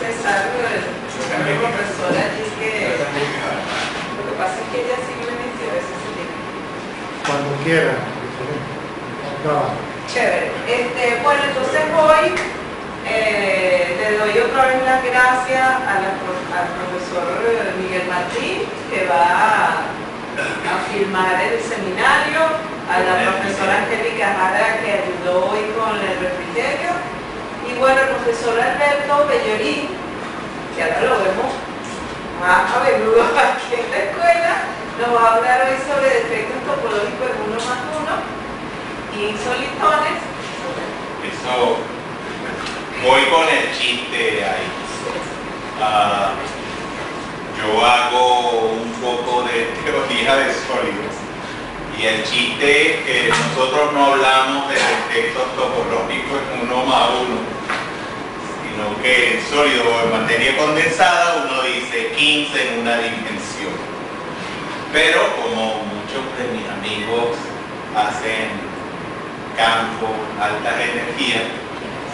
César, una profesora allí que... Lo que pasa es que ella sí me metió ese libro. Cuando quiera. No. Chévere. Bueno, entonces hoy le doy otra vez las gracias al profesor Miguel Martín, que va a filmar el seminario, a la profesora Angélica Jara, que ayudó hoy con el refrigerio, y bueno, el profesor Alberto Bellorín, que ahora lo vemos más a menudo aquí en la escuela, nos va a hablar hoy sobre defectos topológicos en 1 más 1 y insolitones. Eso, voy con el chiste ahí. Yo hago un poco de teoría de sólidos y el chiste es que nosotros no hablamos de defectos topológicos en 1 más 1, sino que en sólido o en materia condensada uno dice 15 en una dimensión. Pero como muchos de mis amigos hacen campo, altas energías,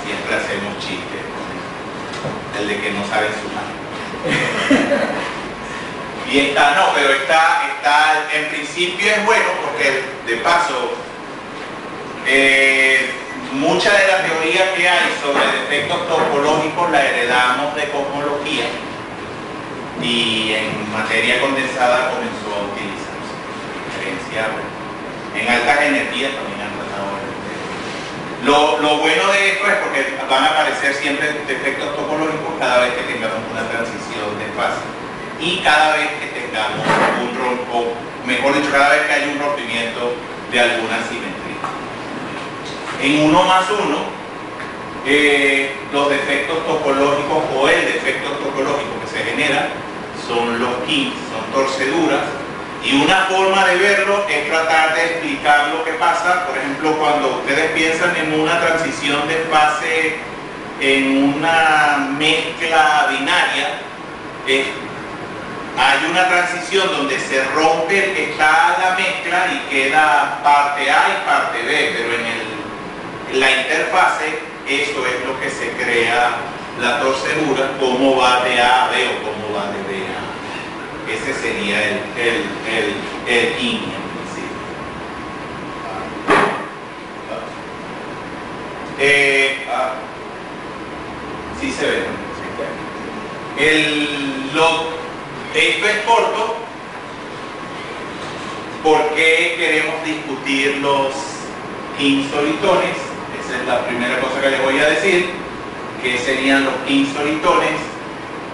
siempre hacemos chistes con eso. El de que no saben sumar. Y pero está, en principio es bueno porque de paso mucha de la teoría que hay sobre defectos topológicos la heredamos de cosmología y en materia condensada comenzó a utilizarse. En altas energías también han tratado de. Lo bueno de esto es porque van a aparecer siempre defectos topológicos cada vez que tengamos una transición de fase y cada vez que tengamos mejor dicho, cada vez que haya un rompimiento de alguna simetría. En 1 más 1, los defectos topológicos o el defecto topológico que se genera son los kinks, son torceduras, y una forma de verlo es tratar de explicar lo que pasa, por ejemplo, cuando ustedes piensan en una transición de fase en una mezcla binaria, hay una transición donde se rompe el que está la mezcla y queda parte A y parte B, pero en la interfase eso es lo que se crea la torcedura, cómo va de A a B o cómo va de B a A. Ese sería el INI en principio. Sí se ve. Esto es corto porque queremos discutir los insolitones. Esa es la primera cosa que les voy a decir, que serían los insolitones.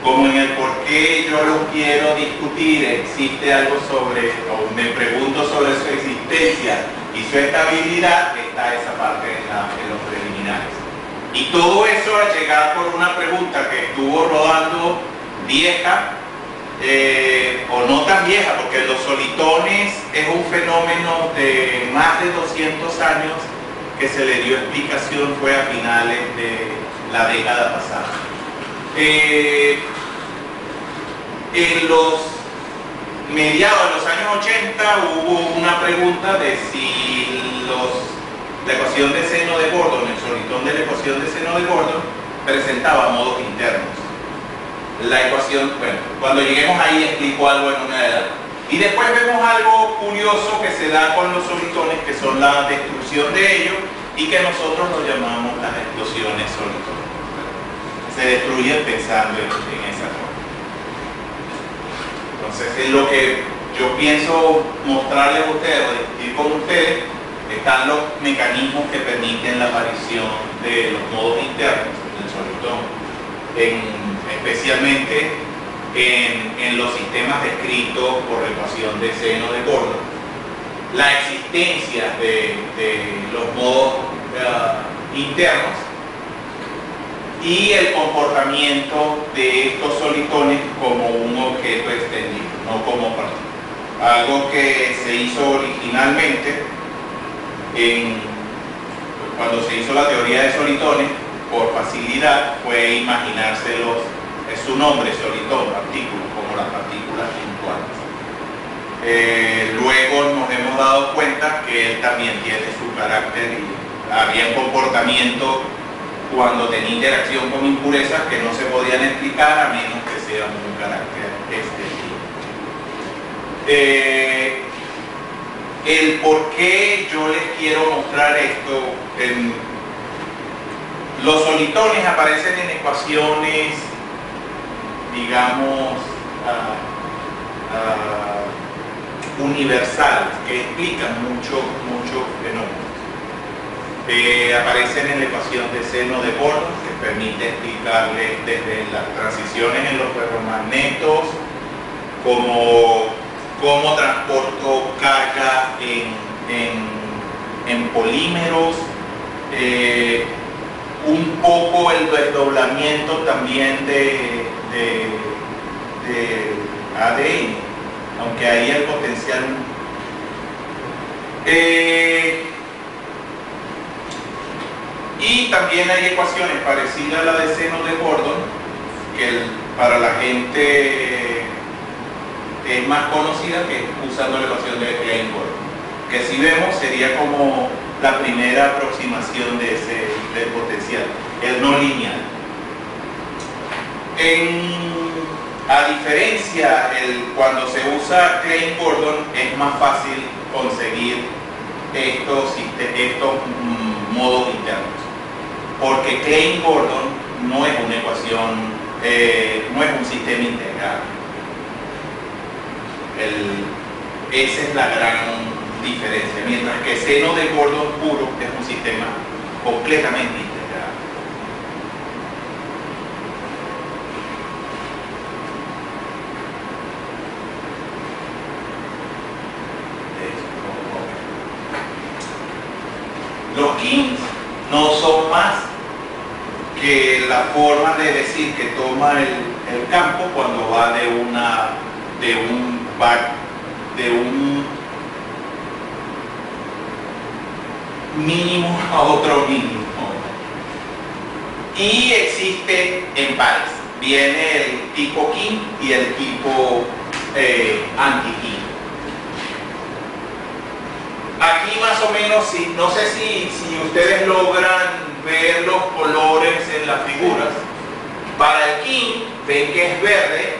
Como en el por qué yo los quiero discutir, existe algo sobre, o me pregunto sobre su existencia y su estabilidad, está esa parte en los preliminares. Y todo eso al llegar por una pregunta que estuvo rodando vieja, o no tan vieja, porque los solitones es un fenómeno de más de 200 años que se le dio explicación, fue a finales de la década pasada. En los mediados de los años 80 hubo una pregunta de si la ecuación de seno de Gordon, el solitón de la ecuación de seno de Gordon, presentaba modos internos. La ecuación, bueno, cuando lleguemos ahí explico algo en una edad. Y después vemos algo curioso que se da con los solitones, que son la destrucción de ellos y que nosotros lo llamamos las explosiones solitones. Se destruyen pensando en esa forma. Entonces es lo que yo pienso mostrarles a ustedes o discutir con ustedes. Están los mecanismos que permiten la aparición de los modos internos del solitón, especialmente en los sistemas descritos por la ecuación de seno de Gordon. La existencia de los modos internos y el comportamiento de estos solitones como un objeto extendido, no como partícula. Algo que se hizo originalmente cuando se hizo la teoría de solitones, por facilidad, fue imaginárselos, es su nombre, solitón, partículas, como las partículas puntuales. Luego nos hemos dado cuenta que él también tiene su carácter y había un comportamiento cuando tenía interacción con impurezas que no se podían explicar a menos que sea un carácter extendido. El por qué yo les quiero mostrar esto, los solitones aparecen en ecuaciones, digamos, universales, que explican muchos fenómenos. Aparecen en la ecuación de seno de Gordon, que permite explicarle desde las transiciones en los ferromagnetos, cómo transporto carga en polímeros, un poco el desdoblamiento también de ADN, aunque ahí el potencial y también hay ecuaciones parecidas a la de seno de Gordon, que para la gente es más conocida, que usando la ecuación de Klein-Gordon, que si vemos sería como la primera aproximación del potencial, el no lineal. A diferencia, cuando se usa Klein-Gordon es más fácil conseguir estos modos internos, porque Klein-Gordon no es una ecuación, no es un sistema integral. Esa es la gran diferencia, mientras que seno de Gordon puro es un sistema completamente integrado. Los kings no son más que la forma de decir que toma el campo cuando va de un mínimo a otro mínimo. Y existe en pares. Viene el tipo king y el tipo anti-king. Aquí más o menos, no sé si ustedes logran ver los colores en las figuras. Para el king ven que es verde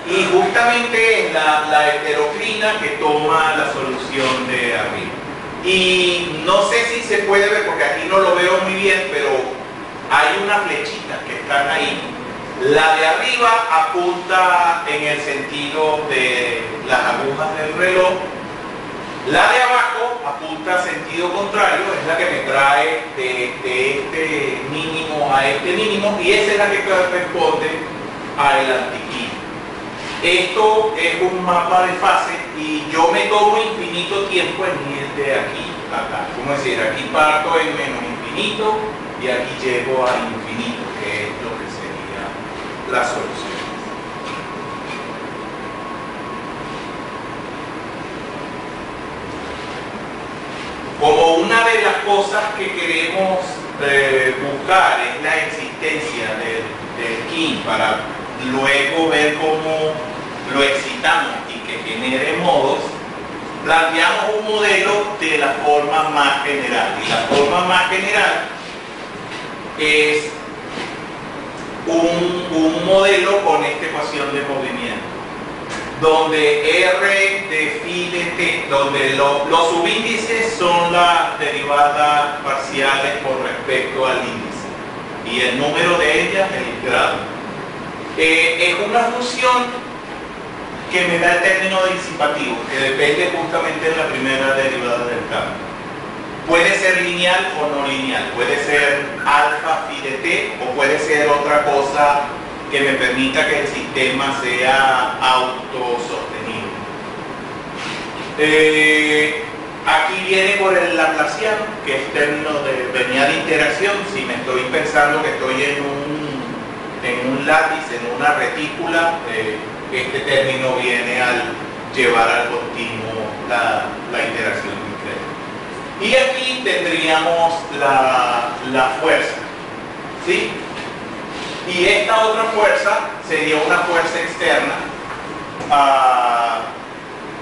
y justamente es la heterocrina que toma la solución de arriba. Y no sé si se puede ver porque aquí no lo veo muy bien, pero hay unas flechitas que están ahí. La de arriba apunta en el sentido de las agujas del reloj. La de abajo apunta a sentido contrario, es la que me trae de este mínimo a este mínimo, y esa es la que corresponde al antiquín. Esto es un mapa de fase y yo me tomo infinito tiempo en ir de aquí a acá. Como decir, aquí parto en menos infinito y aquí llego a infinito, que es lo que sería la solución. Como una de las cosas que queremos buscar es la existencia del king para luego ver cómo lo excitamos y que genere modos, planteamos un modelo de la forma más general. Y la forma más general es un modelo con esta ecuación de movimiento, donde R define T, donde los subíndices son las derivadas parciales con respecto al índice y el número de ellas el grado. Es una función que me da el término disipativo, que depende justamente de la primera derivada del campo. Puede ser lineal o no lineal, puede ser alfa phi de t o puede ser otra cosa que me permita que el sistema sea autosostenible. Aquí viene por el laplaciano, que es término venía de interacción. Si me estoy pensando que estoy en un látiz, en una retícula, este término viene al llevar al continuo la interacción discreta. Y aquí tendríamos la fuerza, ¿sí? Y esta otra fuerza sería una fuerza externa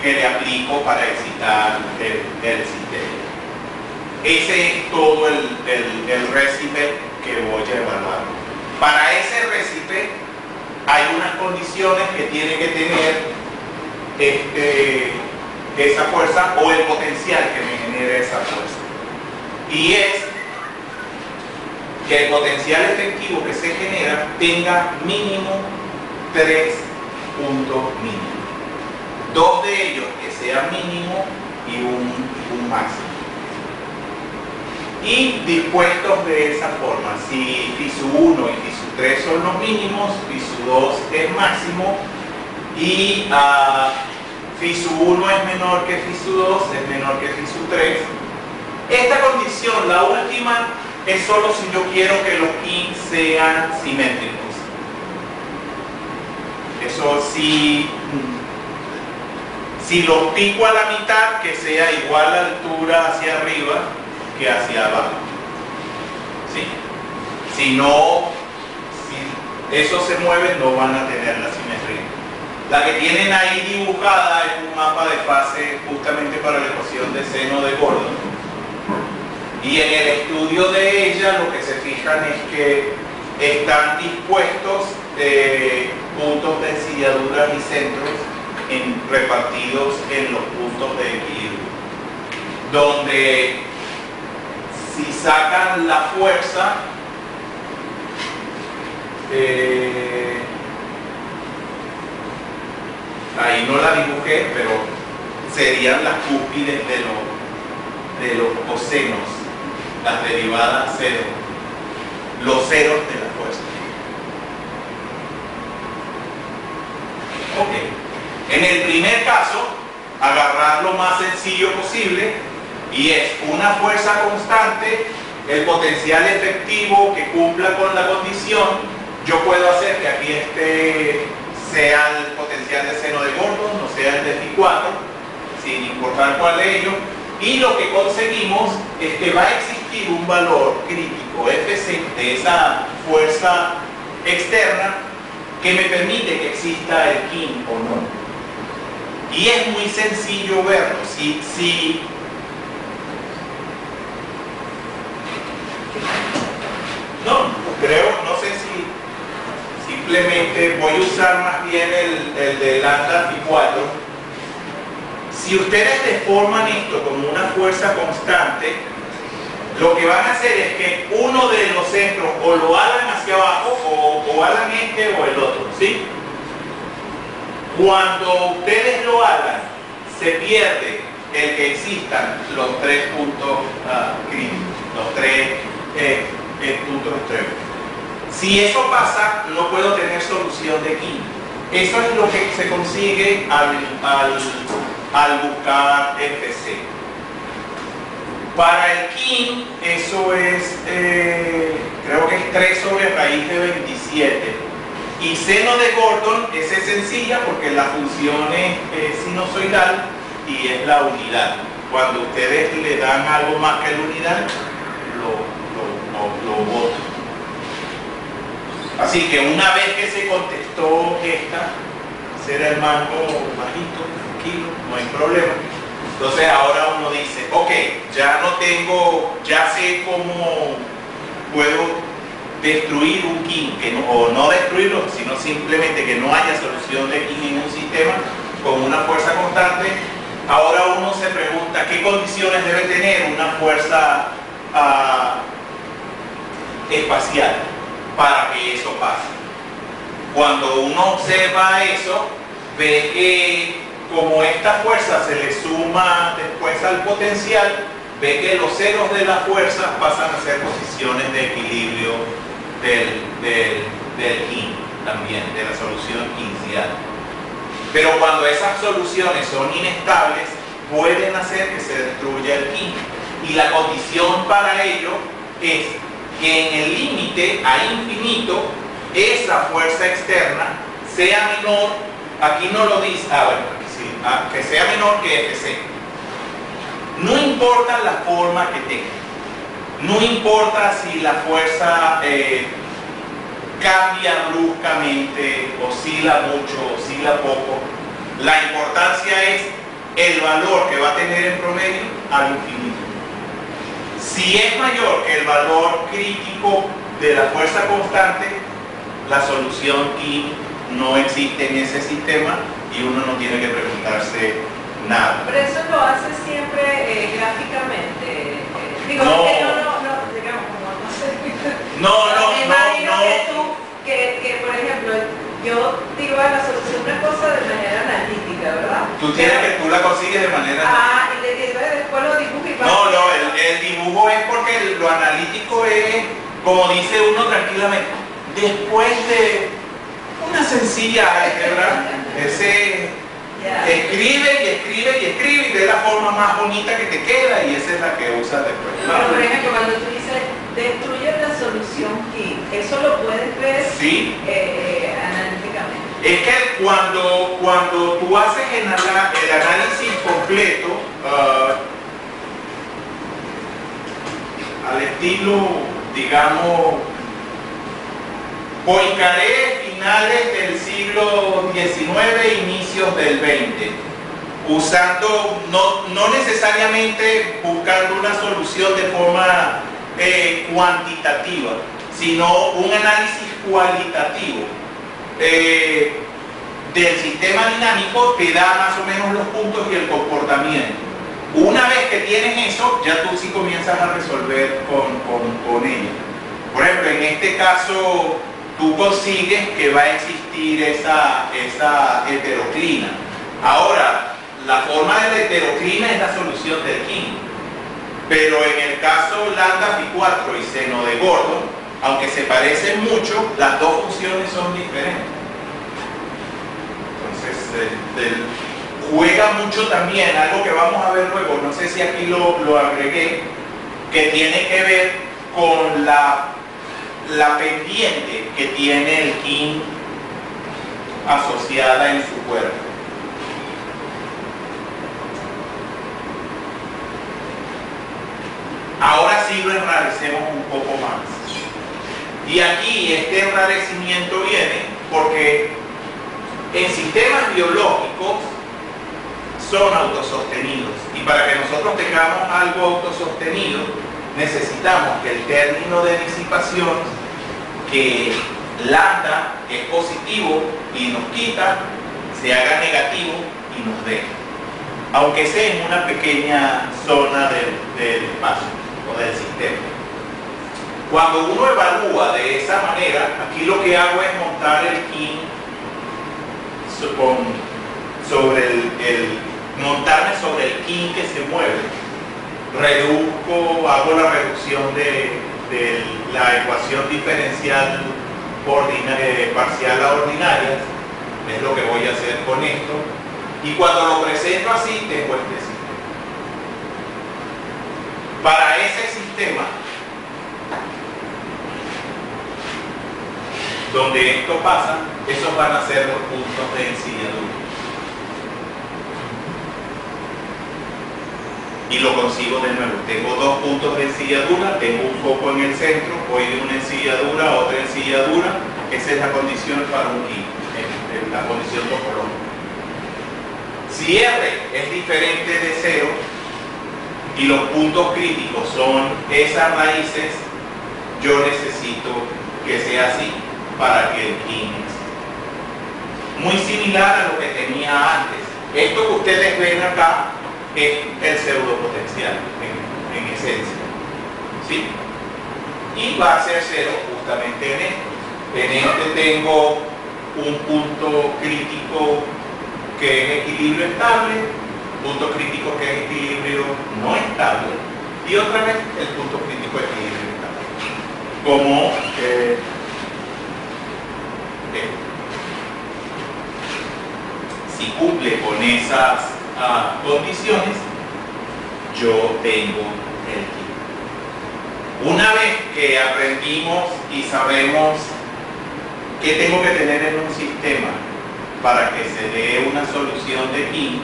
que le aplico para excitar el sistema. Ese es todo el récipe que voy a evaluar. Para ese récipe hay unas condiciones que tiene que tener esa fuerza o el potencial que me genere esa fuerza. Y es que el potencial efectivo que se genera tenga mínimo 3 puntos mínimos. 2 de ellos que sean mínimo y un máximo. Y dispuestos de esa forma. Si FISU 1 y FISU 3 son los mínimos, FISU 2 es máximo y FISU 1 es menor que FISU 2, es menor que FISU 3. Esta condición, la última, es solo si yo quiero que los KIN sean simétricos. Eso sí, si los pico a la mitad, que sea igual la altura hacia arriba que hacia abajo. ¿Sí? Si eso se mueve, no van a tener la simetría. La que tienen ahí dibujada es un mapa de fase justamente para la ecuación de seno de Gordon. Y en el estudio de ella lo que se fijan es que están dispuestos puntos de encilladuras y centros repartidos en los puntos de equilibrio. Donde si sacan la fuerza, ahí no la dibujé, pero serían las cúspides de los cosenos, las derivadas cero, los ceros de la fuerza. Ok. En el primer caso, agarrar lo más sencillo posible y es una fuerza constante, el potencial efectivo que cumpla con la condición. Yo puedo hacer que aquí sea el potencial de seno de Gordon, no sea el de Φ4, sin importar cuál de ellos. Y lo que conseguimos es que va a existir un valor crítico Fc de esa fuerza externa que me permite que exista el KIN o no. Y es muy sencillo verlo. No sé si simplemente voy a usar más bien el de lambda Φ4. Si ustedes deforman esto como una fuerza constante, lo que van a hacer es que uno de los centros o lo hagan hacia abajo o hagan este o el otro, ¿sí? Cuando ustedes lo hagan, se pierde el que existan los 3 puntos críticos, los 3 puntos extremos. Si eso pasa, no puedo tener solución de KIN. Eso es lo que se consigue al buscar Fc. Para el KIN, eso es, creo que es 3 sobre raíz de 27. Y seno de Gordon es sencilla porque la función es sinusoidal y es la unidad. Cuando ustedes le dan algo más que la unidad, lo botan. Así que una vez que se contestó esta, será el mango bajito, tranquilo, no hay problema. Entonces ahora uno dice, ok, ya sé cómo puedo destruir un KIN, o no destruirlo, sino simplemente que no haya solución de KIN en un sistema con una fuerza constante. Ahora uno se pregunta qué condiciones debe tener una fuerza espacial para que eso pase. Cuando uno observa eso, ve que como esta fuerza se le suma después al potencial, ve que los ceros de la fuerza pasan a ser posiciones de equilibrio del KIN también, de la solución inicial. Pero cuando esas soluciones son inestables, pueden hacer que se destruya el KIN. Y la condición para ello es que en el límite a infinito, esa fuerza externa sea menor, aquí no lo dice, que sea menor que Fc. No importa la forma que tenga, no importa si la fuerza cambia bruscamente, oscila mucho, oscila poco, la importancia es el valor que va a tener en promedio al infinito. Si es mayor que el valor crítico de la fuerza constante, la solución King no existe en ese sistema y uno no tiene que preguntarse nada. Pero eso lo hace siempre gráficamente. Digo, No. que no, digamos, como no sé. Me imagino no. que tú, que por ejemplo, yo digo a la solución una cosa de manera analítica, ¿verdad? Tú la consigues de manera... Y después lo dibujo y No, el dibujo es porque lo analítico es, como dice uno tranquilamente, después de una sencilla álgebra, escribe y escribe y escribe y ve la forma más bonita que te queda y esa es la que usas después. Pero por ejemplo, cuando tú dices destruye la solución King, eso lo puedes ver Sí. analíticamente. Es que cuando tú haces el análisis completo, al estilo, digamos, Poincaré, finales del siglo XIX, inicios del XX, usando, no necesariamente buscando una solución de forma cuantitativa, sino un análisis cualitativo del sistema dinámico que da más o menos los puntos y el comportamiento. Una vez que tienes eso, ya tú sí comienzas a resolver con ella. Por ejemplo, en este caso, tú consigues que va a existir esa heteroclina. Ahora, la forma de la heteroclina es la solución del King. Pero en el caso lambda phi 4 y seno de Gordon, aunque se parecen mucho, las dos funciones son diferentes. Entonces, juega mucho también, algo que vamos a ver luego, no sé si aquí lo agregué, que tiene que ver con la pendiente que tiene el King asociada en su cuerpo. Ahora sí lo enrarecemos un poco más. Y aquí este enrarecimiento viene porque en sistemas biológicos son autosostenidos. Y para que nosotros tengamos algo autosostenido, necesitamos que el término de disipación, que lambda es positivo y nos quita, se haga negativo y nos dé. Aunque sea en una pequeña zona del espacio o del sistema. Cuando uno evalúa de esa manera, aquí lo que hago es montar el King montarme sobre el King que se mueve. Hago la reducción de la ecuación diferencial parcial a ordinaria, es lo que voy a hacer con esto. Y cuando lo presento así, tengo este sistema. Para ese sistema, donde esto pasa, esos van a ser los puntos de ensilladura. Y lo consigo de nuevo. Tengo dos puntos de ensilladura, tengo un foco en el centro, voy de una ensilladura a otra ensilladura. Esa es la condición para un King, la condición topológica. Si R es diferente de 0 y los puntos críticos son esas raíces, yo necesito que sea así para que el King exista. Muy similar a lo que tenía antes. Esto que ustedes ven acá es el pseudopotencial en esencia. ¿Sí? Y va a ser 0 justamente en esto. En este tengo un punto crítico que es equilibrio estable, punto crítico que es equilibrio no estable, y otra vez el punto crítico de equilibrio estable. Como si cumple con esas condiciones, yo tengo el King. Una vez que aprendimos y sabemos qué tengo que tener en un sistema para que se dé una solución de King,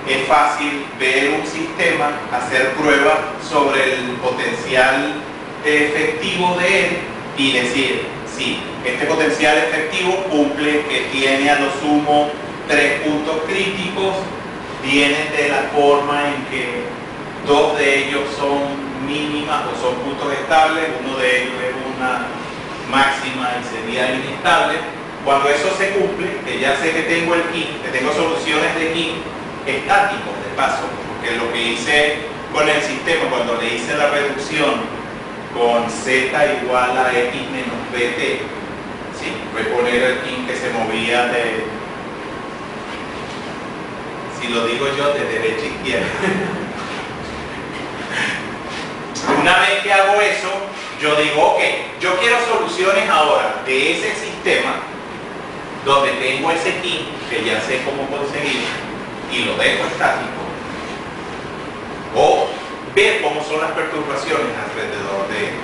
es fácil ver un sistema, hacer pruebas sobre el potencial efectivo de él y decir, sí, este potencial efectivo cumple que tiene a lo sumo 3 puntos críticos, vienen de la forma en que 2 de ellos son mínimas o son puntos estables, uno de ellos es un una máxima y sería inestable. Cuando eso se cumple, que ya sé que tengo el king, que tengo soluciones de king estáticos de paso, porque lo que hice con el sistema, cuando le hice la reducción con z igual a x menos bt, ¿sí? Fue poner el king que se movía de, si lo digo yo, de derecha a izquierda. Una vez que hago eso, yo digo, ok, yo quiero soluciones ahora de ese sistema donde tengo ese king que ya sé cómo conseguir y lo dejo estático, o ver cómo son las perturbaciones alrededor de él.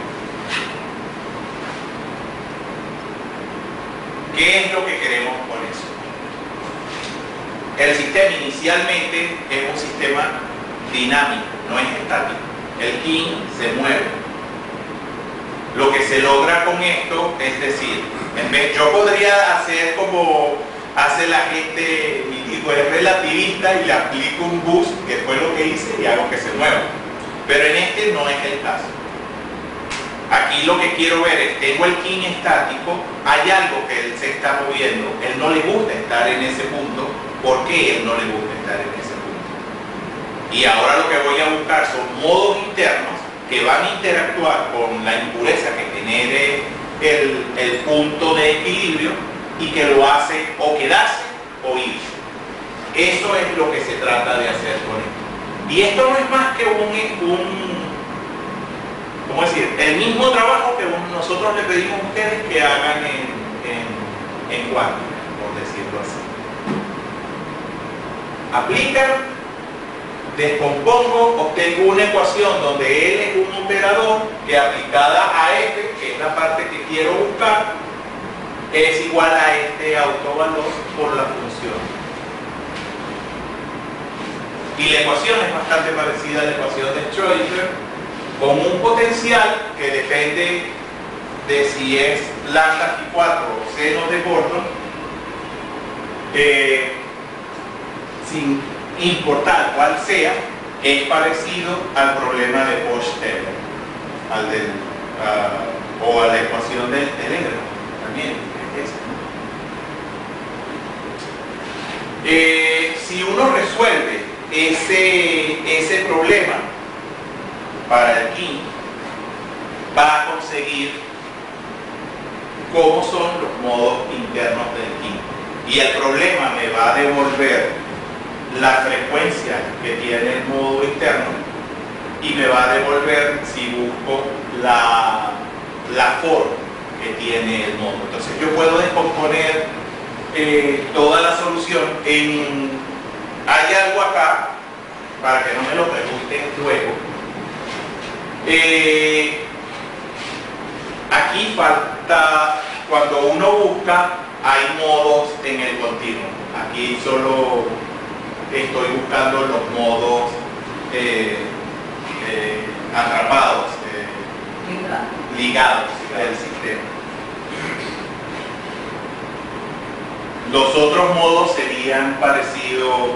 ¿Qué es lo que queremos con eso? El sistema inicialmente es un sistema dinámico, no es estático. El king se mueve. Lo que se logra con esto es decir, en vez, yo podría hacer como hace la gente y digo, es relativista y le aplico un boost, que fue lo que hice, y hago que se mueva. Pero en este no es el caso. Aquí lo que quiero ver es, tengo el king estático, hay algo que él se está moviendo, él no le gusta estar en ese punto. ¿Por qué él no le gusta estar en ese punto? Y ahora lo que voy a buscar son modos internos que van a interactuar con la impureza que genere el punto de equilibrio y que lo hace o quedarse o irse. Eso es lo que se trata de hacer con esto. Y esto no es más que ¿cómo decir? El mismo trabajo que nosotros le pedimos a ustedes que hagan en cuántica, por decirlo así. Aplican, descompongo, obtengo una ecuación donde L es un operador que aplicada a F, que es la parte que quiero buscar, es igual a este autovalor por la función. Y la ecuación es bastante parecida a la ecuación de Schrödinger, con un potencial que depende de si es lambda y 4 o seno de Gordon, sin importar cuál sea, es parecido al problema de Bosch-Taylor, o a la ecuación del telégrafo, también es esa. Si uno resuelve ese problema para el king, va a conseguir cómo son los modos internos del king. Y el problema me va a devolver la frecuencia que tiene el modo interno y me va a devolver, si busco, la forma que tiene el modo. Entonces yo puedo descomponer toda la solución en... Hay algo acá, para que no me lo pregunten luego. Aquí falta, cuando uno busca, hay modos en el continuo. Aquí solo estoy buscando los modos atrapados, ligados al sistema. Los otros modos serían parecidos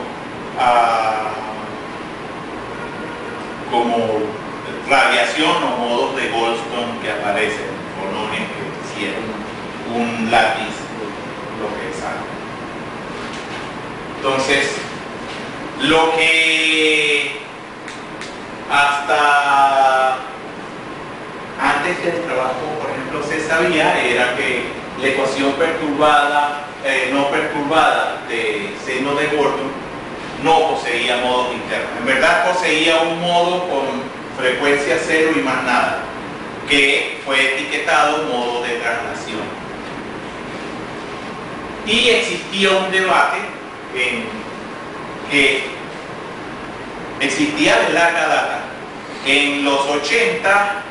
a como radiación o modos de Goldstone que aparecen, fonones que hicieron un lápiz, lo que es algo. Entonces, lo que hasta antes del trabajo, por ejemplo, se sabía era que la ecuación perturbada, no perturbada de seno de Gordon no poseía modos internos. En verdad poseía un modo con frecuencia cero y más nada, que fue etiquetado modo de traslación. Y existía un debate que existía de larga data. En los 80,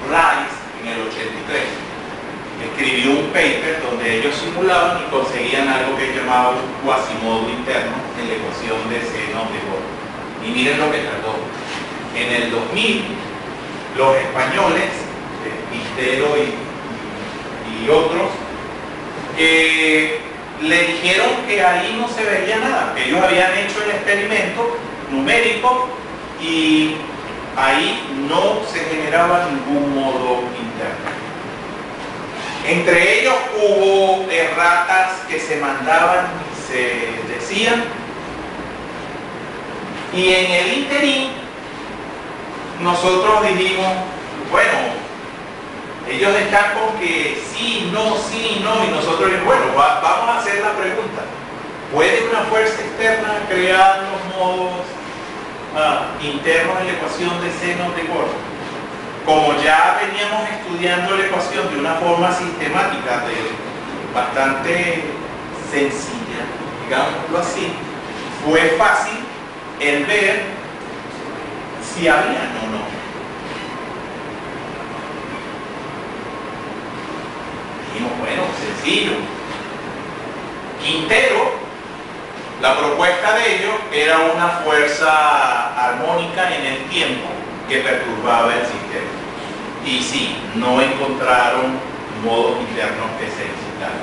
Rice, en el 83, escribió un paper donde ellos simulaban y conseguían algo que llamaban un cuasimodo interno en la ecuación de seno de Gordon. Y miren lo que tardó. En el 2000, los españoles, Pistero y otros, le dijeron que ahí no se veía nada, que ellos habían hecho el experimento numérico y ahí no se generaba ningún modo interno. Entre ellos hubo erratas que se mandaban y se decían, y en el interín nosotros dijimos, bueno, ellos están con que sí, no, y nosotros dijimos, bueno, vamos a hacer la pregunta. ¿Puede una fuerza externa crear los modos internos en la ecuación de seno de Gordon? Como ya veníamos estudiando la ecuación de una forma sistemática, bastante sencilla, digámoslo así, fue fácil el ver si habían o no. Dijimos, bueno, sencillo. Quintero, la propuesta de ellos era una fuerza armónica en el tiempo que perturbaba el sistema. Y sí, no encontraron modos internos que se excitaran.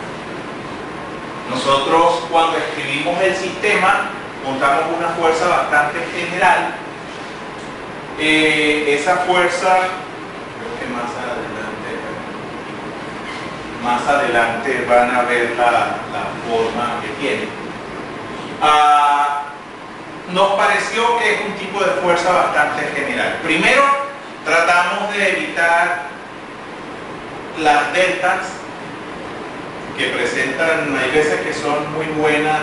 Nosotros, cuando escribimos el sistema, montamos una fuerza bastante general. Esa fuerza, creo que más adelante van a ver la forma que tiene. Nos pareció que es un tipo de fuerza bastante general. Primero, tratamos de evitar las deltas que presentan, hay veces que son muy buenas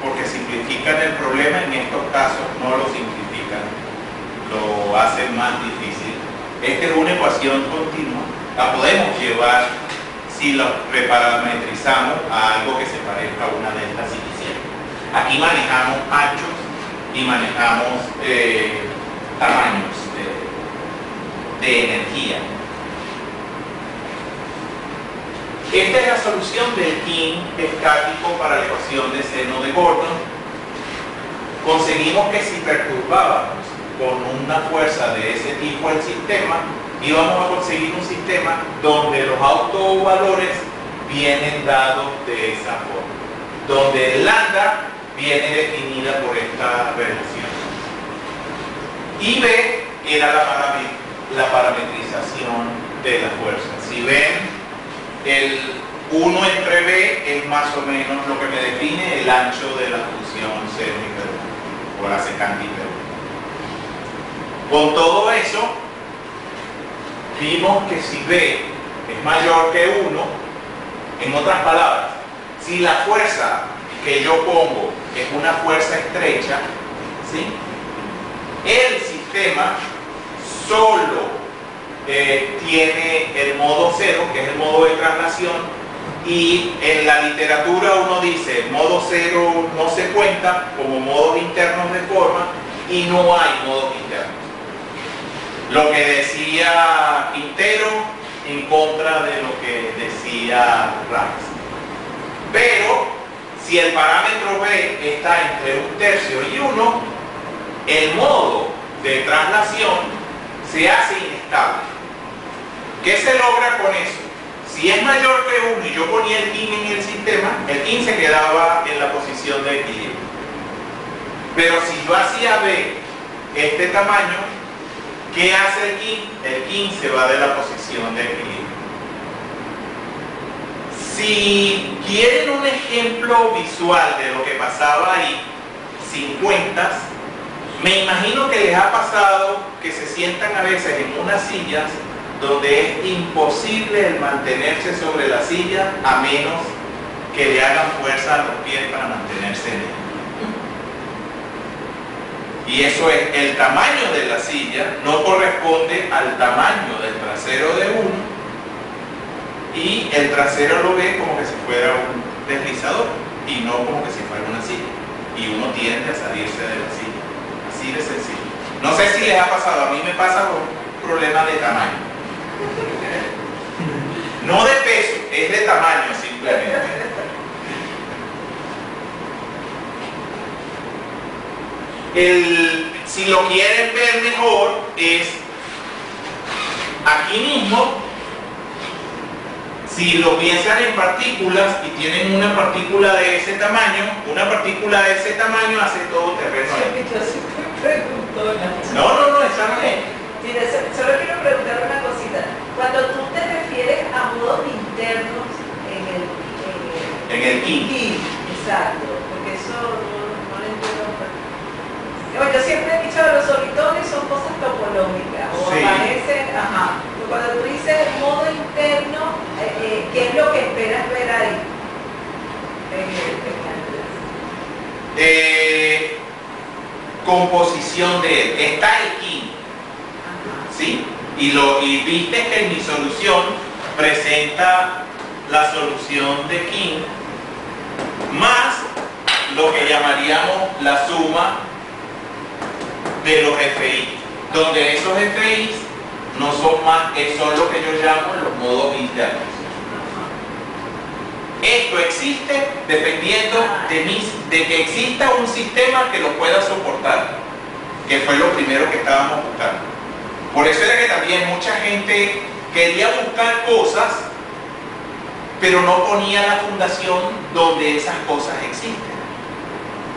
porque simplifican el problema, en estos casos no lo simplifican, lo hacen más difícil. Esta es una ecuación continua, la podemos llevar si lo reparametrizamos a algo que se parezca a una delta si quisiera. Aquí manejamos anchos y manejamos tamaños de energía. Esta es la solución del King estático para la ecuación de seno de Gordon. Conseguimos que si perturbábamos con una fuerza de ese tipo el sistema, íbamos a conseguir un sistema donde los autovalores vienen dados de esa forma, donde el lambda viene definida por esta relación. Y B era la parametrización de la fuerza. Si ven, el 1 entre B es más o menos lo que me define el ancho de la función seno hiperbólica o la secante hiperbólica. Con todo eso, vimos que si B es mayor que 1, en otras palabras, si la fuerza que yo pongo es una fuerza estrecha, ¿sí?, el sistema solo tiene el modo cero, que es el modo de traslación, y en la literatura uno dice modo cero no se cuenta como modos internos de forma y no hay modos internos. Lo que decía Quintero en contra de lo que decía Rice. Pero si el parámetro B está entre 1/3 y 1, el modo de traslación se hace inestable. ¿Qué se logra con eso? Si es mayor que 1 y yo ponía el king en el sistema, el king se quedaba en la posición de equilibrio. Pero si yo hacía B este tamaño, ¿qué hace el king? El king se va de la posición de equilibrio. Si quieren un ejemplo visual de lo que pasaba ahí, sin cuentas, me imagino que les ha pasado que se sientan a veces en unas sillas donde es imposible el mantenerse sobre la silla a menos que le hagan fuerza a los pies para mantenerse en ella. Y eso es, el tamaño de la silla no corresponde al tamaño del trasero de uno, y el trasero lo ve como que si fuera un deslizador y no como que si fuera una silla, y uno tiende a salirse de la silla, así de sencillo. No sé si les ha pasado, a mí me pasa con un problema de tamaño, no de peso, es de tamaño simplemente. Si lo quieren ver mejor, es aquí mismo. Si lo piensan en partículas y tienen una partícula de ese tamaño, una partícula de ese tamaño hace todo terreno. No, esa no es. Mira, solo quiero preguntar una cosita. Cuando tú te refieres a modos internos En el king. Sí, exacto, porque eso no lo entiendo. Yo siempre he dicho que los solitones son cosas topológicas, o Sí. aparecen, ajá. Pero cuando tú dices modo interno, ¿qué es lo que esperas ver ahí? Composición de él. Está el king, ¿sí? Y viste que mi solución presenta la solución de king más lo que llamaríamos la suma de los FI, donde esos FI no son más, son lo que yo llamo los modos internos. Esto existe dependiendo de que exista un sistema que lo pueda soportar, que fue lo primero que estábamos buscando. Por eso era que también mucha gente quería buscar cosas, pero no ponía la fundación donde esas cosas existen.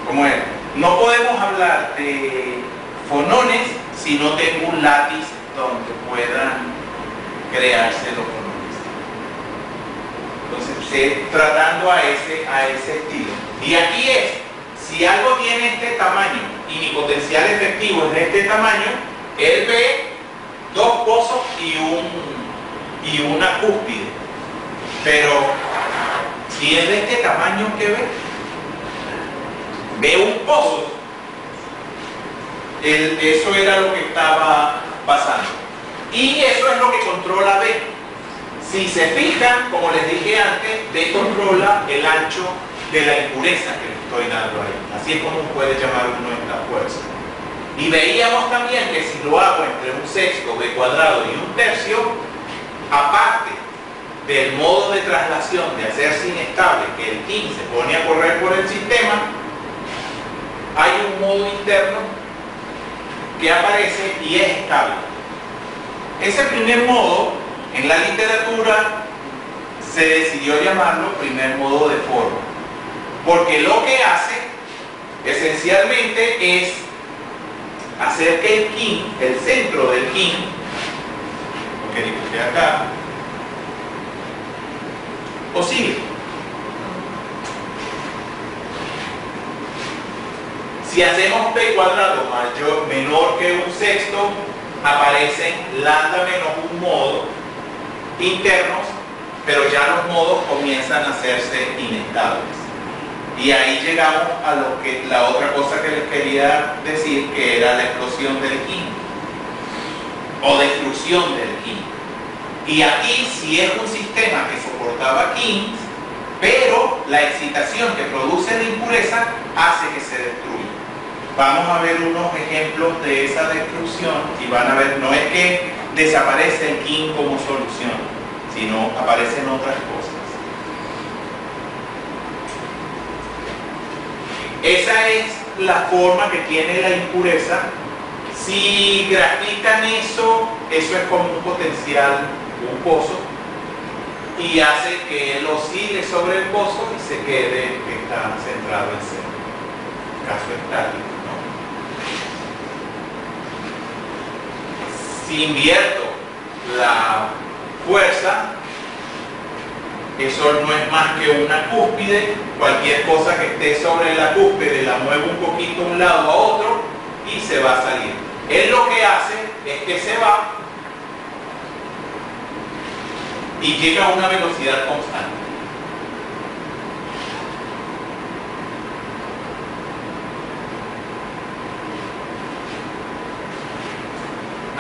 Como es, no podemos hablar de fonones si no tengo un látiz donde puedan crearse los fonones. Entonces, tratando a ese estilo. Y aquí es, si algo tiene este tamaño y mi potencial efectivo es de este tamaño, él ve dos pozos y una cúspide. Pero si es de este tamaño, ¿qué ve? Ve un pozo. Eso era lo que estaba pasando. Y eso es lo que controla B. Si se fijan, como les dije antes, B controla el ancho de la impureza que le estoy dando ahí. Así es como puede llamar uno esta fuerza. Y veíamos también que si lo hago entre un sexto, B cuadrado y un tercio, aparte del modo de traslación de hacerse inestable, que el king se pone a correr por el sistema, hay un modo interno que aparece y es estable. Ese primer modo, en la literatura, se decidió llamarlo primer modo de forma, porque lo que hace esencialmente es hacer que el king, el centro del king, lo que dibujé acá, oscile. Si hacemos p cuadrado menor que un sexto, aparecen lambda menos un modo internos, pero ya los modos comienzan a hacerse inestables. Y ahí llegamos a la otra cosa que les quería decir, que era la explosión del king o destrucción del king. Y aquí sí es un sistema que soportaba kings, pero la excitación que produce la impureza hace que se destruya. Vamos a ver unos ejemplos de esa destrucción y van a ver, no es que desaparece el king como solución, sino aparecen otras cosas. Esa es la forma que tiene la impureza. Si grafican eso es como un potencial, un pozo, y hace que él oscile sobre el pozo y se quede que está centrado en cero. Caso estático, ¿no? Si invierto la fuerza, eso no es más que una cúspide. Cualquier cosa que esté sobre la cúspide la muevo un poquito de un lado a otro y se va a salir. Él lo que hace es que se va y llega a una velocidad constante.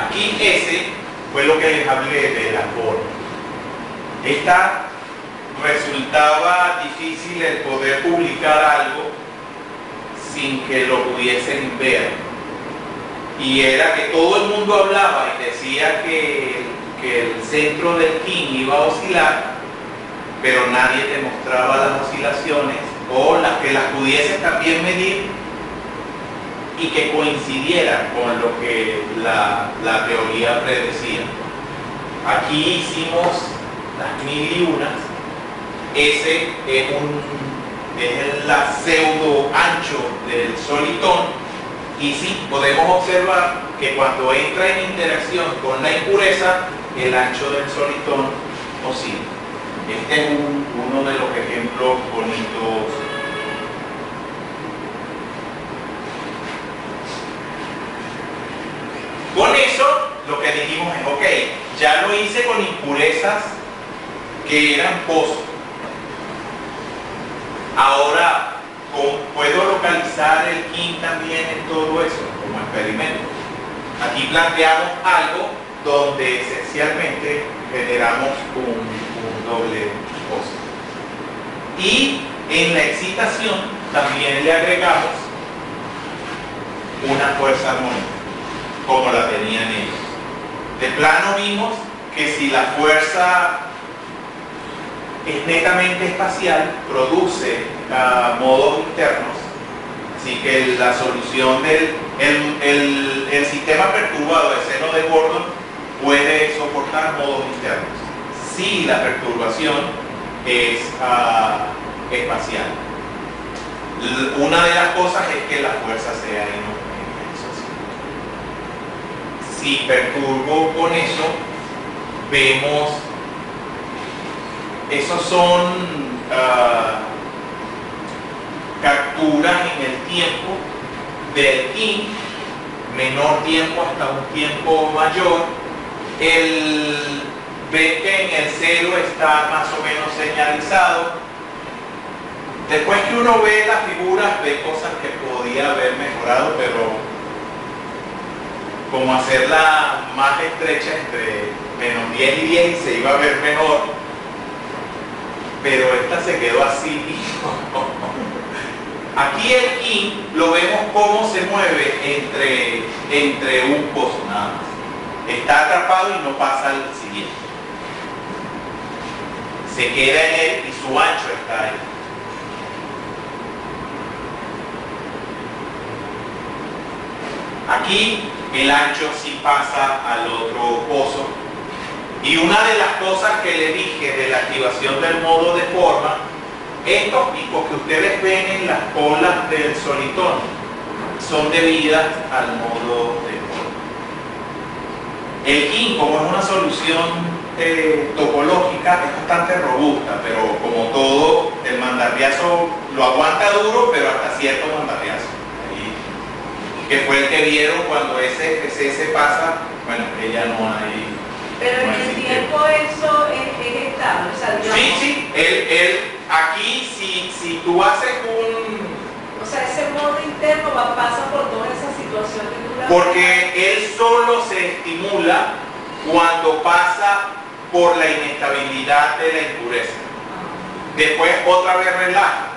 Aquí ese fue lo que les hablé de la forma. Esta resultaba difícil el poder publicar algo sin que lo pudiesen ver. Y era que todo el mundo hablaba y decía que el centro del king iba a oscilar, pero nadie te mostraba las oscilaciones o las que las pudiesen también medir y que coincidieran con lo que la teoría predecía. Aquí hicimos las mil y unas. Ese es la pseudo ancho del solitón Y sí, podemos observar que cuando entra en interacción con la impureza, el ancho del solitón oscila. Este es uno de los ejemplos bonitos. Con eso, lo que dijimos es, ok, ya lo hice con impurezas que eran pozos. Ahora, ¿puedo localizar el kin también en todo eso como experimento? Aquí planteamos algo donde esencialmente generamos un doble pozo. Y en la excitación también le agregamos una fuerza armónica, como la tenían ellos. De plano vimos que si la fuerza es netamente espacial, produce modos internos, así que la solución del sistema perturbado de seno de Gordon puede soportar modos internos si la perturbación es espacial. Una de las cosas es que la fuerza sea inhomogénea. Si perturbo con eso, vemos, esos son capturas en el tiempo del kin, menor tiempo hasta un tiempo mayor. Ven que en el 0 está más o menos señalizado. Después que uno ve las figuras, ve cosas que podía haber mejorado, pero como hacerla más estrecha entre menos 10 y 10 y se iba a ver mejor, pero esta se quedó así. Aquí el kin lo vemos cómo se mueve entre un pozo nada más. Está atrapado y no pasa al siguiente. Se queda en él y su ancho está ahí. Aquí el ancho sí pasa al otro pozo. Y una de las cosas que le dije de la activación del modo de forma, estos picos que ustedes ven en las colas del solitón son debidas al modo de forma. El kin, como es una solución topológica, es bastante robusta, pero como todo, el mandarriazo lo aguanta duro, pero hasta cierto mandarriazo. Que fue el que vieron cuando ese FC se pasa, bueno, que ya no hay. Pero en el tiempo eso es estable, o sea, digamos, sí, aquí si tú haces o sea, ese modo interno pasa por toda esa situación que tú la porque él solo se estimula cuando pasa por la inestabilidad de la impureza. Después otra vez relaja.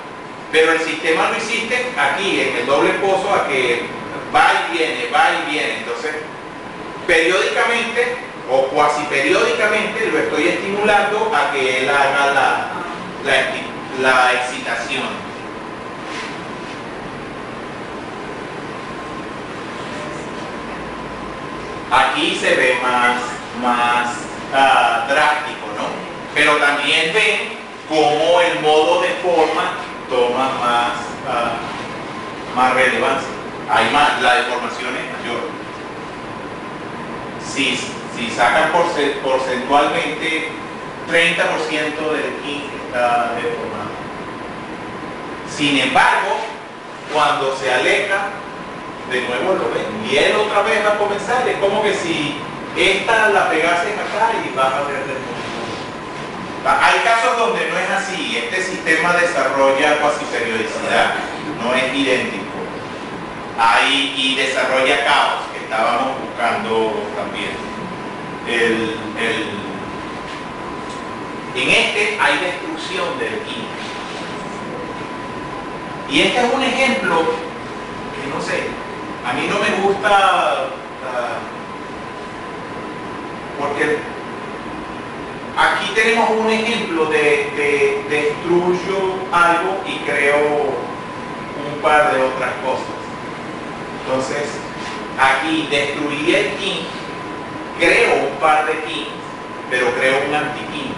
Pero el sistema lo hiciste aquí, en el doble pozo, a que va y viene. Entonces, periódicamente o cuasi periódicamente lo estoy estimulando a que él haga la excitación. Aquí se ve más drástico, ¿no? Pero también ven cómo el modo de forma toma más relevancia. Hay más, la deformación es mayor. Si sacan porcentualmente, 30% del kin está deformado. Sin embargo, cuando se aleja, de nuevo lo ven. Y él otra vez va a comenzar. Es como que si esta la pegasen acá y vas a ver de nuevo. Hay casos donde no es así. Este sistema desarrolla cuasi periodicidad, no es idéntico. Y desarrolla caos, que estábamos buscando también. En este hay destrucción del kin. Y este es un ejemplo que no sé, a mí no me gusta porque aquí tenemos un ejemplo de destruyo algo y creo un par de otras cosas. Entonces, aquí destruí el kin, creo un par de kin, pero creo un anti-kin.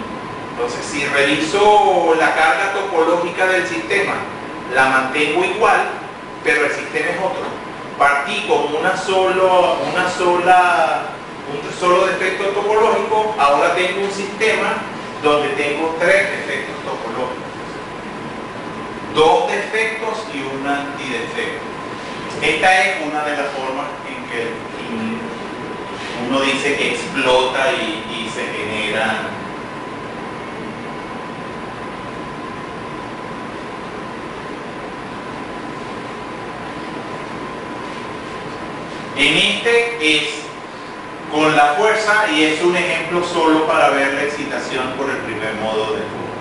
Entonces, si reviso la carga topológica del sistema, la mantengo igual, pero el sistema es otro. partí con un solo defecto topológico, ahora tengo un sistema donde tengo 3 defectos topológicos. 2 defectos y un antidefecto. Esta es una de las formas en que uno dice que explota y se genera. En este es con la fuerza y es un ejemplo solo para ver la excitación por el primer modo de flujo.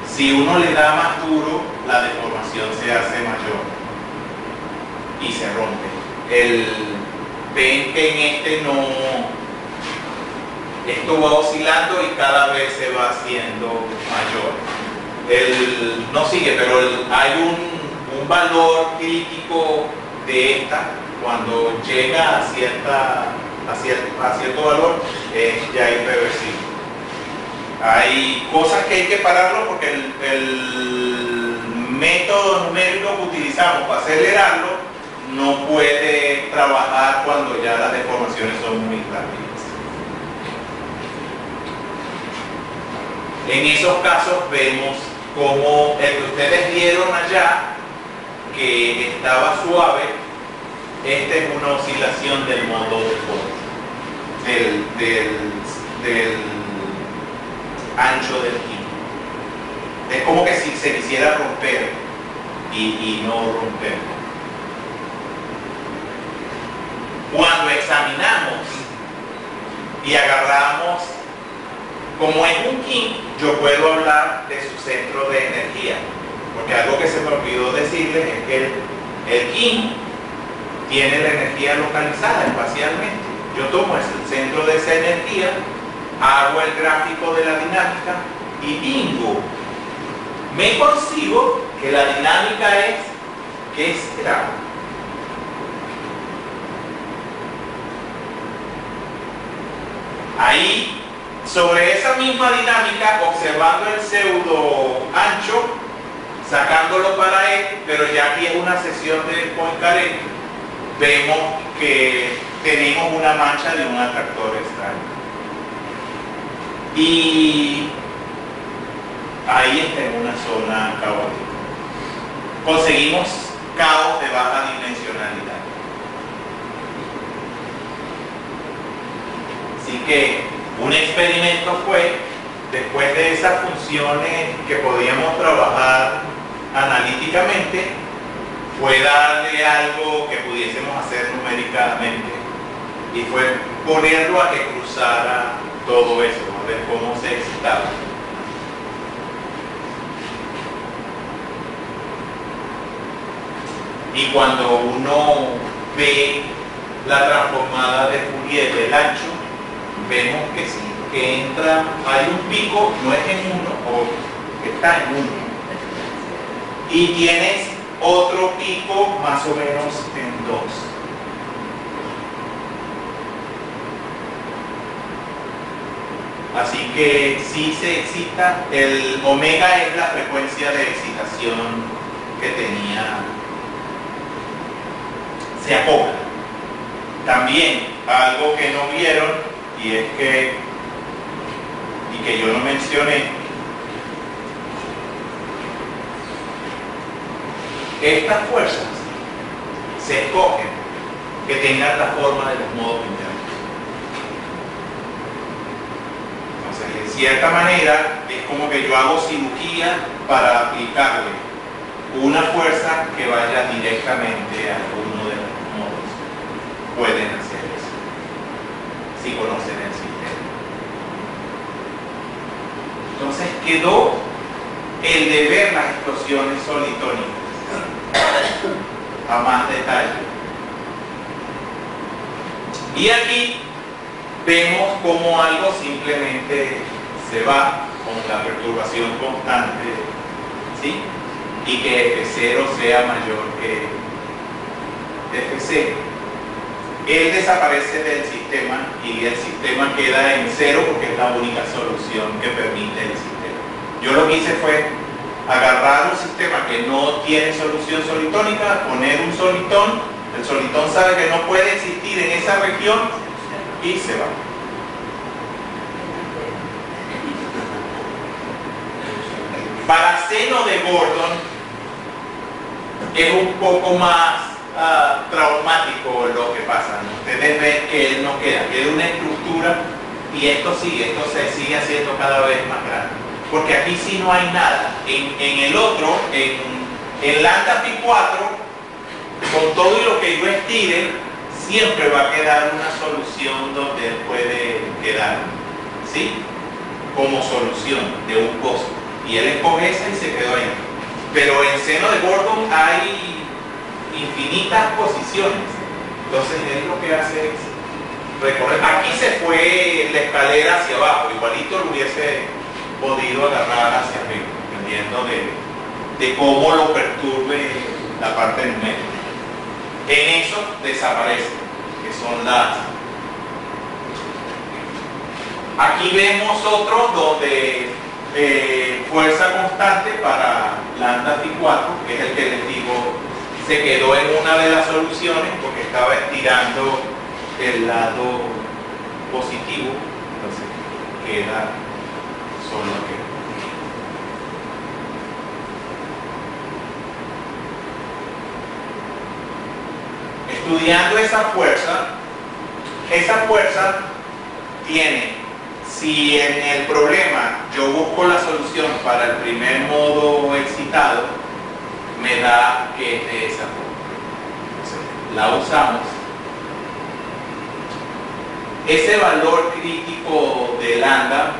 Si uno le da más duro, la deformación se hace mayor y se rompe. Ven que en este esto va oscilando y cada vez se va haciendo mayor. No sigue, pero hay un valor crítico de esta. Cuando llega a cierto valor, ya es irreversible. Hay cosas que hay que pararlo porque el método numérico que utilizamos para acelerarlo no puede trabajar cuando ya las deformaciones son muy rápidas. En esos casos vemos como el que ustedes vieron allá, que estaba suave. Esta es una oscilación del modo de fuerza, del ancho del quinto. Es como que si se quisiera romper y no romper. Cuando examinamos y agarramos, como es un king, yo puedo hablar de su centro de energía, porque algo que se me olvidó decirles es que el king tiene la energía localizada espacialmente. Yo tomo el centro de esa energía, hago el gráfico de la dinámica y bingo, me consigo que la dinámica es que es grado. Ahí, sobre esa misma dinámica, observando el pseudo ancho, sacándolo para él, pero ya aquí es una sesión de Poincaré, vemos que tenemos una mancha de un atractor extraño. Y ahí está en una zona caótica. Conseguimos caos de baja dimensionalidad. Así que un experimento fue, después de esas funciones que podíamos trabajar analíticamente, fue darle algo que pudiésemos hacer numéricamente y fue ponerlo a que cruzara todo eso, a ver cómo se excitaba. Y cuando uno ve la transformada de Fourier del ancho, vemos que sí, que entra, hay un pico, no es en 1, o está en 1, y tienes otro pico más o menos en 2. Así que sí se excita, el omega es la frecuencia de excitación que tenía, se acopla. También algo que no vieron y es que yo no mencioné, estas fuerzas se escogen que tengan la forma de los modos internos. Entonces, de cierta manera, es como que yo hago cirugía para aplicarle una fuerza que vaya directamente a uno de los modos. Pueden hacer eso, si conocen el sistema. Entonces, quedó el de ver las explosiones solitónicas a más detalle. Y aquí vemos como algo simplemente se va con la perturbación constante, ¿sí? Y que F0 sea mayor que F0. Él desaparece del sistema y el sistema queda en 0 porque es la única solución que permite el sistema. Yo lo que hice fue agarrar un sistema que no tiene solución solitónica, poner un solitón El solitón sabe que no puede existir en esa región y se va. Para seno de Gordon es un poco más traumático lo que pasa, ¿no? Ustedes ven que él no queda una estructura y esto se sigue haciendo cada vez más grande. Porque aquí sí no hay nada. En el otro, en lambda pi 4, con todo y lo que yo estire, siempre va a quedar una solución donde él puede quedar, ¿sí? Como solución de un costo. Y él escoge esa y se quedó ahí. Pero en seno de Gordon hay infinitas posiciones. Entonces él lo que hace es recorrer. Aquí se fue la escalera hacia abajo, igualito lo hubiese podido agarrar hacia arriba, dependiendo de cómo lo perturbe la parte numérica. En eso desaparece, que son las... Aquí vemos otros donde fuerza constante para lambda pi 4, que es el que les digo, se quedó en una de las soluciones porque estaba estirando el lado positivo, entonces queda solo aquí. Estudiando esa fuerza tiene, si en el problema yo busco la solución para el primer modo excitado, me da que es de esa forma. Entonces, la usamos. Ese valor crítico de lambda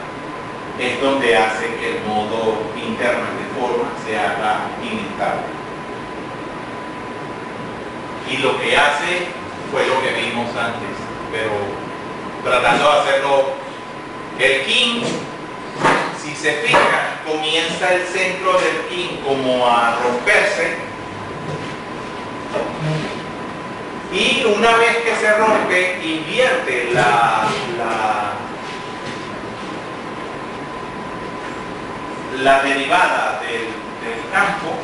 es donde hace que el modo interno de forma se haga inestable. Y lo que hace fue lo que vimos antes, pero tratando de hacerlo. El king, si se fijan, comienza el centro del king como a romperse, y una vez que se rompe, invierte la derivada del campo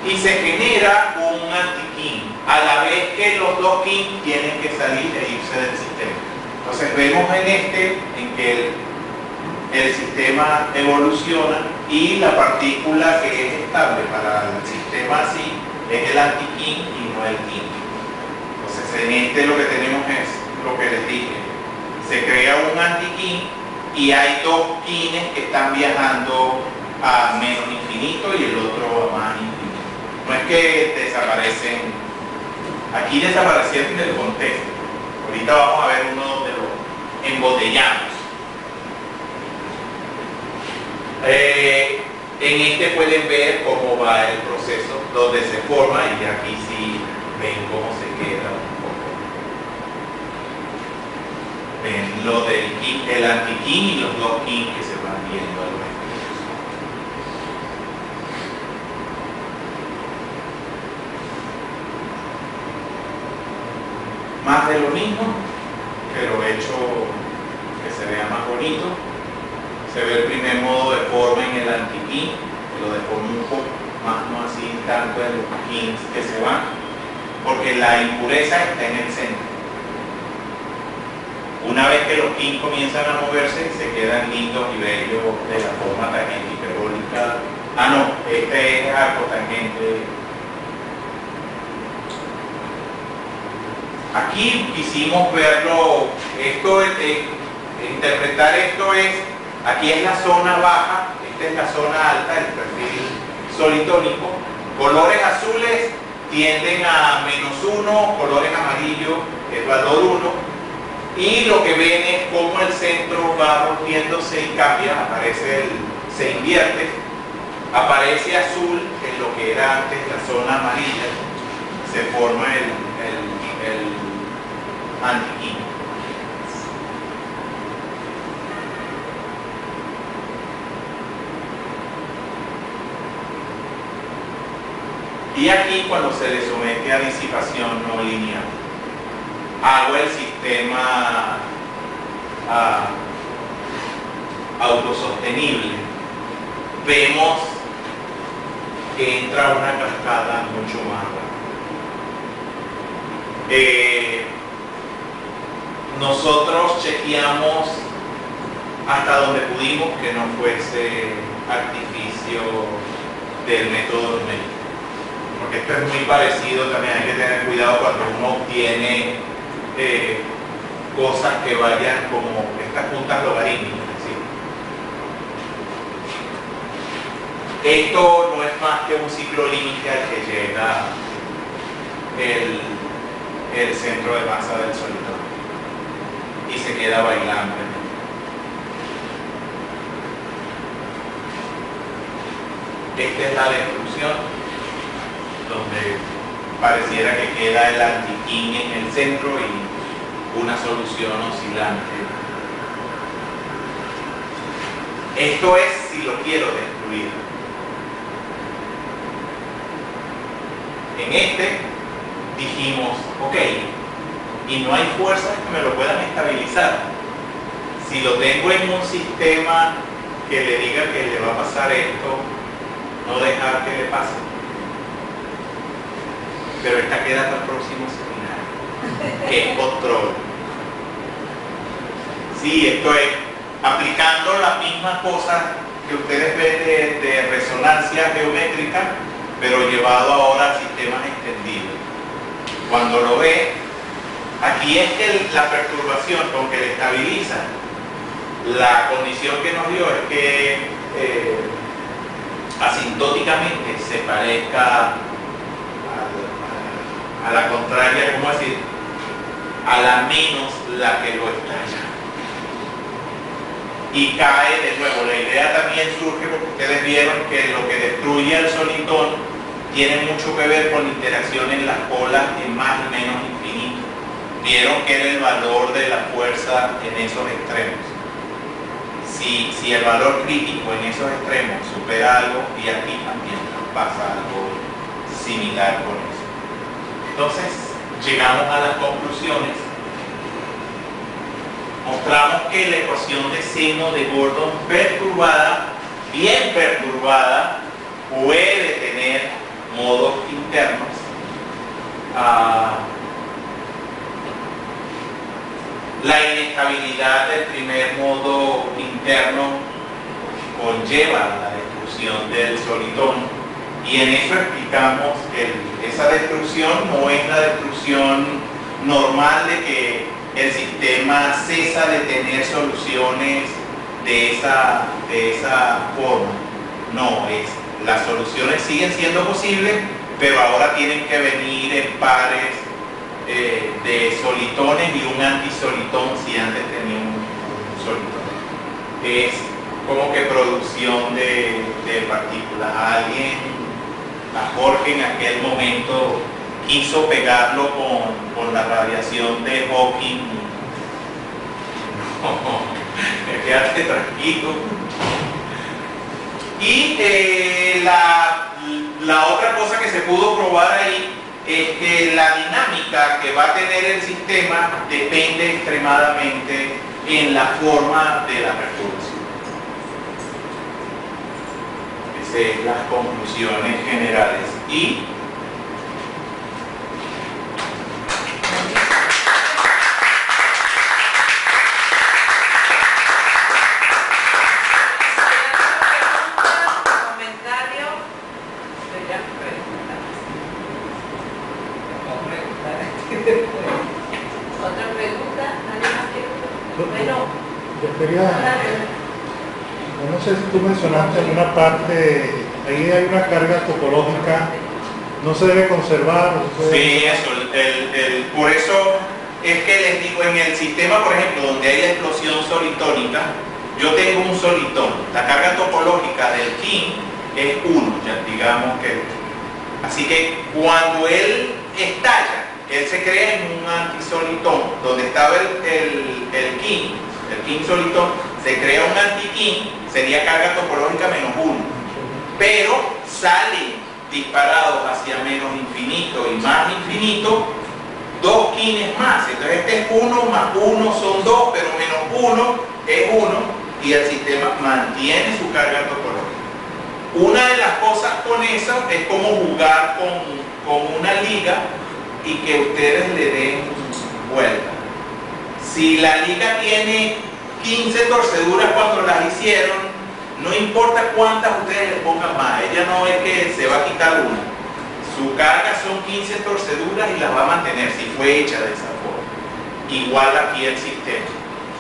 y se genera un anti-king, a la vez que los dos king tienen que salir e irse del sistema. Entonces vemos en que el sistema evoluciona y la partícula que es estable para el sistema así es el anti-king y no el king. Entonces en este lo que tenemos es lo que les dije, se crea un anti-king y hay dos kings que están viajando a menos infinito y el otro a más infinito. No es que desaparecen, aquí desaparecieron del contexto. Ahorita vamos a ver uno donde lo embotellamos. En este pueden ver cómo va el proceso, donde se forma, y aquí sí ven cómo se queda un poco. Ven lo del king, el anti-king y los dos king que se van viendo al resto. Más de lo mismo, pero hecho que se vea más bonito. Se ve el primer modo de forma en el anti-king, que lo deforma un poco más, no así tanto en los kings que se van, porque la impureza está en el centro. Una vez que los kings comienzan a moverse, se quedan lindos y bellos de la forma tangente hiperbólica. Ah, no, este es arco tangente. Aquí quisimos verlo, interpretar esto es, aquí es la zona baja, esta es la zona alta, el perfil solitónico. Colores azules tienden a -1, colores amarillos es valor 1, y lo que ven es cómo el centro va rompiéndose y cambia, se invierte, aparece azul en lo que era antes la zona amarilla, se forma el anti-king. Y aquí, cuando se le somete a disipación no lineal, hago el sistema autosostenible, vemos que entra una cascada mucho más rápida. Nosotros chequeamos hasta donde pudimos que no fuese artificio del método numérico, porque esto es muy parecido. También hay que tener cuidado cuando uno obtiene cosas que vayan como estas puntas logarítmicas, ¿sí? Esto no es más que un ciclo límite al que llega el centro de masa del solitón y se queda bailando. Esta es la destrucción, donde pareciera que queda el antiquín en el centro y una solución oscilante. Esto es si lo quiero destruir. En este dijimos, ok, y no hay fuerzas que me lo puedan estabilizar. Si lo tengo en un sistema que le diga que le va a pasar esto, no dejar que le pase. Pero esta queda para el próximo seminario, que es control. Sí, esto es aplicando las mismas cosas que ustedes ven de resonancia geométrica, pero llevado ahora a sistemas extendidos. Cuando lo ve, aquí es que la perturbación con que le estabiliza, la condición que nos dio es que asintóticamente se parezca a la contraria, ¿cómo decir? A la menos la que lo estalla. Y cae de nuevo. La idea también surge porque ustedes vieron que lo que destruye al solitón tiene mucho que ver con la interacción en las polas en más y menos infinito. Vieron que era el valor de la fuerza en esos extremos. Si el valor crítico en esos extremos supera algo, y aquí también pasa algo similar con eso. Entonces, llegamos a las conclusiones. Mostramos que la ecuación de seno de Gordon perturbada, bien perturbada, puede tener modos internos. La inestabilidad del primer modo interno conlleva la destrucción del solitón, y en eso explicamos que esa destrucción no es la destrucción normal de que el sistema cesa de tener soluciones de esa forma. No, las soluciones siguen siendo posibles, pero ahora tienen que venir en pares de solitones y un antisolitón si antes tenía un solitón. Es como que producción de partículas. A Jorge en aquel momento quiso pegarlo con la radiación de Hawking. No, quédate tranquilo. Y la otra cosa que se pudo probar ahí es que la dinámica que va a tener el sistema depende extremadamente en la forma de la perturbación. Esas son las conclusiones generales. Y ¿otra pregunta? ¿Nadie más quiere? Bueno, yo quería, no sé si tú mencionaste en una parte, ahí hay una carga topológica, no se debe conservar. sí, eso, por eso es que les digo, en el sistema, por ejemplo, donde hay la explosión solitónica, yo tengo un solitón, la carga topológica del king es 1, ya digamos que, así que cuando él estalla, él se crea en un antisolitón, donde estaba el king solitón, se crea un anti-king, sería carga topológica -1, pero salen disparados hacia menos infinito y más infinito 2 kines más. Entonces este es 1 más 1 son 2, pero -1 es 1, y el sistema mantiene su carga topológica. Una de las cosas con eso es como jugar con una liga y que ustedes le den vuelta. Si la liga tiene 15 torceduras cuando las hicieron, no importa cuántas ustedes le pongan más, ella no es que se va a quitar una. Su carga son 15 torceduras y las va a mantener si fue hecha de esa forma. Igual aquí el sistema.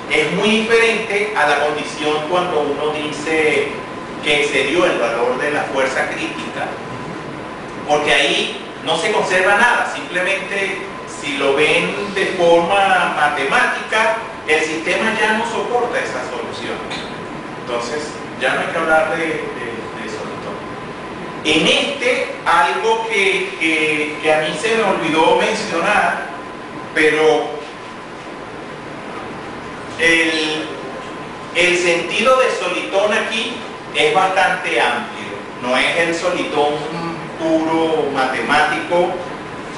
Es muy diferente a la condición cuando uno dice que se dio el valor de la fuerza crítica, porque ahí no se conserva nada, simplemente si lo ven de forma matemática, el sistema ya no soporta esa solución. Entonces, ya no hay que hablar de solitón. En este, algo que a mí se me olvidó mencionar, pero el sentido de solitón aquí es bastante amplio, no es el solitón puro matemático.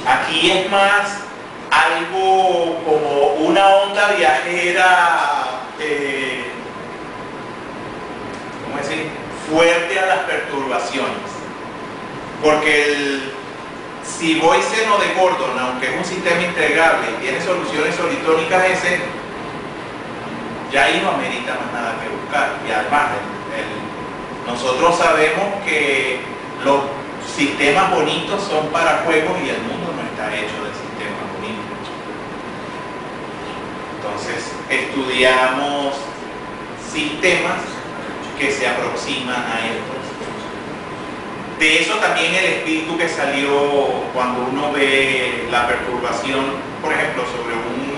Aquí es más algo como una onda viajera, ¿cómo decir?, fuerte a las perturbaciones, porque si voy seno de Gordon, aunque es un sistema integrable y tiene soluciones solitónicas ese, ya ahí no amerita más nada que buscar. Y además nosotros sabemos que los sistemas bonitos son para juegos y el mundo no está hecho de sistemas bonitos. Entonces estudiamos sistemas que se aproximan a estos. De eso también el espíritu que salió cuando uno ve la perturbación, por ejemplo, sobre un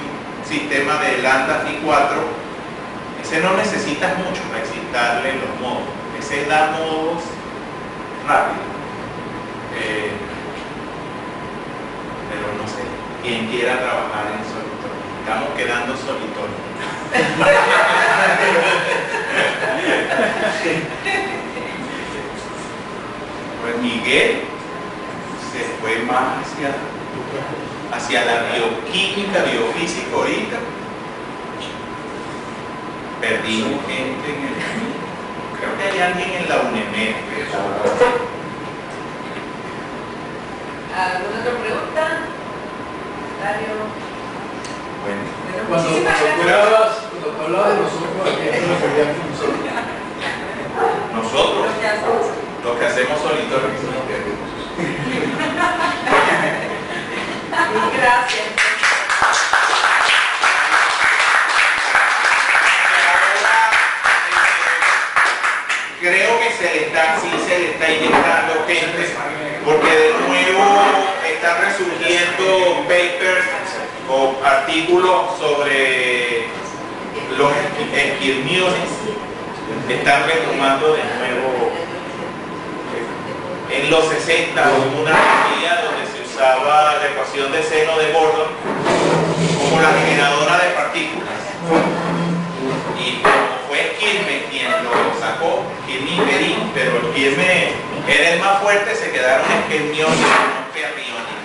sistema de lambda phi 4, ese no necesitas mucho para excitarle los modos, ese da modos rápido. Pero no sé, quien quiera trabajar en solitón, estamos quedando solitón. Pues Miguel se fue más hacia la bioquímica, biofísica ahorita. Perdimos gente en el... Creo que hay alguien en la UNEMED. ¿Alguna otra pregunta? ¿Comentario? Bueno, Cuando tú hablabas de nosotros, ¿a qué te referías con nosotros? nosotros, Lo que hacemos. lo que hacemos solitos. Gracias. Creo que sí se le está inyectando gente, porque de nuevo están resurgiendo papers o artículos sobre los esquirmiones, están retomando de nuevo. En los 60 hubo una teoría donde se usaba la ecuación de seno de Gordon como la generadora de partículas, y como fue Quilmes quien lo sacó, Quilmes y Perín, pero el Quilmes era el más fuerte, se quedaron esquirmiones y no fermiones.